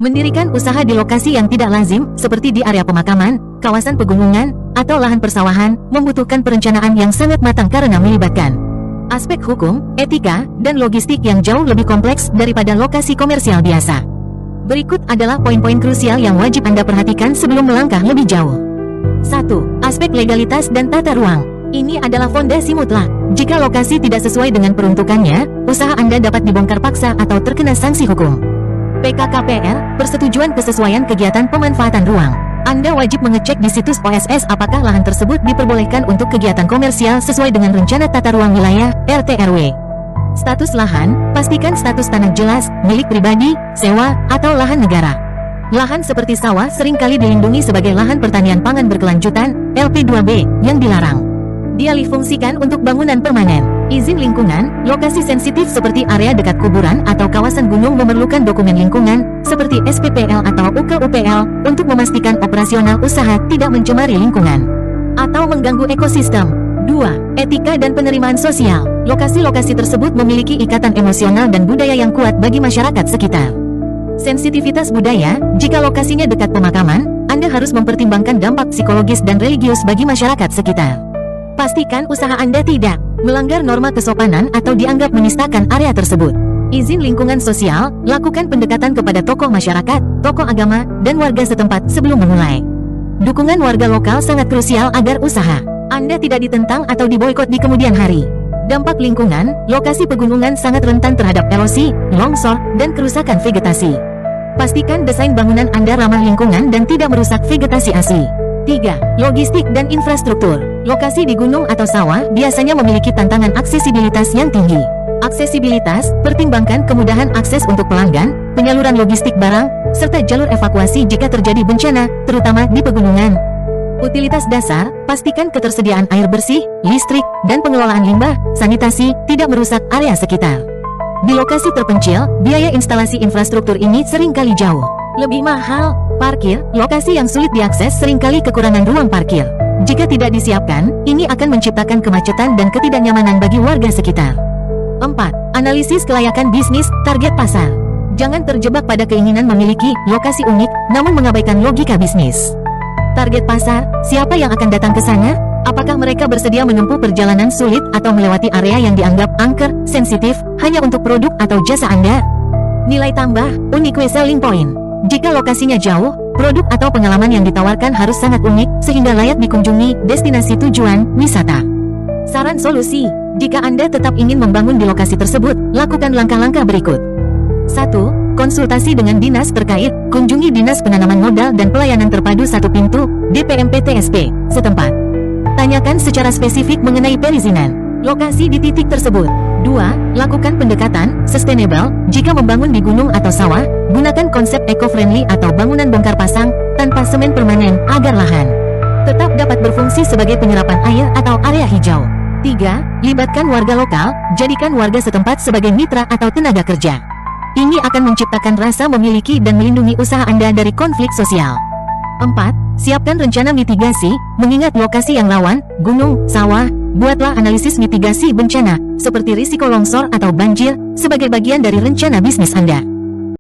Mendirikan usaha di lokasi yang tidak lazim, seperti di area pemakaman, kawasan pegunungan, atau lahan persawahan, membutuhkan perencanaan yang sangat matang karena melibatkan aspek hukum, etika, dan logistik yang jauh lebih kompleks daripada lokasi komersial biasa. Berikut adalah poin-poin krusial yang wajib Anda perhatikan sebelum melangkah lebih jauh. 1. Aspek legalitas dan tata ruang. Ini adalah fondasi mutlak. Jika lokasi tidak sesuai dengan peruntukannya, usaha Anda dapat dibongkar paksa atau terkena sanksi hukum. PKKPR, Persetujuan Kesesuaian Kegiatan Pemanfaatan Ruang. Anda wajib mengecek di situs OSS apakah lahan tersebut diperbolehkan untuk kegiatan komersial sesuai dengan Rencana Tata Ruang Wilayah, RTRW. Status lahan, pastikan status tanah jelas, milik pribadi, sewa, atau lahan negara. Lahan seperti sawah seringkali dilindungi sebagai lahan pertanian pangan berkelanjutan, LP2B, yang dilarang dialihfungsikan untuk bangunan permanen. Izin lingkungan, lokasi sensitif seperti area dekat kuburan atau kawasan gunung memerlukan dokumen lingkungan, seperti SPPL atau UKUPL, untuk memastikan operasional usaha tidak mencemari lingkungan atau mengganggu ekosistem. 2. Etika dan penerimaan sosial. Lokasi-lokasi tersebut memiliki ikatan emosional dan budaya yang kuat bagi masyarakat sekitar. Sensitivitas budaya, jika lokasinya dekat pemakaman, Anda harus mempertimbangkan dampak psikologis dan religius bagi masyarakat sekitar. Pastikan usaha Anda tidak melanggar norma kesopanan atau dianggap menistakan area tersebut. Izin lingkungan sosial, lakukan pendekatan kepada tokoh masyarakat, tokoh agama, dan warga setempat sebelum memulai. Dukungan warga lokal sangat krusial agar usaha Anda tidak ditentang atau diboikot di kemudian hari. Dampak lingkungan, lokasi pegunungan sangat rentan terhadap erosi, longsor, dan kerusakan vegetasi. Pastikan desain bangunan Anda ramah lingkungan dan tidak merusak vegetasi asli. 3. Logistik dan infrastruktur. Lokasi di gunung atau sawah biasanya memiliki tantangan aksesibilitas yang tinggi. Aksesibilitas, pertimbangkan kemudahan akses untuk pelanggan, penyaluran logistik barang, serta jalur evakuasi jika terjadi bencana, terutama di pegunungan. Utilitas dasar, pastikan ketersediaan air bersih, listrik, dan pengelolaan limbah, sanitasi, tidak merusak area sekitar. Di lokasi terpencil, biaya instalasi infrastruktur ini seringkali jauh lebih mahal. Parkir, lokasi yang sulit diakses seringkali kekurangan ruang parkir. Jika tidak disiapkan, ini akan menciptakan kemacetan dan ketidaknyamanan bagi warga sekitar. 4. Analisis kelayakan bisnis, target pasar. Jangan terjebak pada keinginan memiliki lokasi unik, namun mengabaikan logika bisnis. Target pasar, siapa yang akan datang ke sana? Apakah mereka bersedia menempuh perjalanan sulit atau melewati area yang dianggap angker, sensitif, hanya untuk produk atau jasa Anda? Nilai tambah, unique selling point. Jika lokasinya jauh, produk atau pengalaman yang ditawarkan harus sangat unik, sehingga layak dikunjungi destinasi tujuan wisata. Saran solusi, jika Anda tetap ingin membangun di lokasi tersebut, lakukan langkah-langkah berikut. 1. Konsultasi dengan dinas terkait, kunjungi Dinas Penanaman Modal dan Pelayanan Terpadu Satu Pintu, DPMP-TSP, setempat. Tanyakan secara spesifik mengenai perizinan lokasi di titik tersebut. 2. Lakukan pendekatan sustainable. Jika membangun di gunung atau sawah, gunakan konsep eco-friendly atau bangunan bongkar pasang tanpa semen permanen agar lahan tetap dapat berfungsi sebagai penyerapan air atau area hijau. 3. Libatkan warga lokal. Jadikan warga setempat sebagai mitra atau tenaga kerja. Ini akan menciptakan rasa memiliki dan melindungi usaha Anda dari konflik sosial. 4. Siapkan rencana mitigasi. Mengingat lokasi yang rawan, gunung, sawah, buatlah analisis mitigasi bencana, seperti risiko longsor atau banjir, sebagai bagian dari rencana bisnis Anda.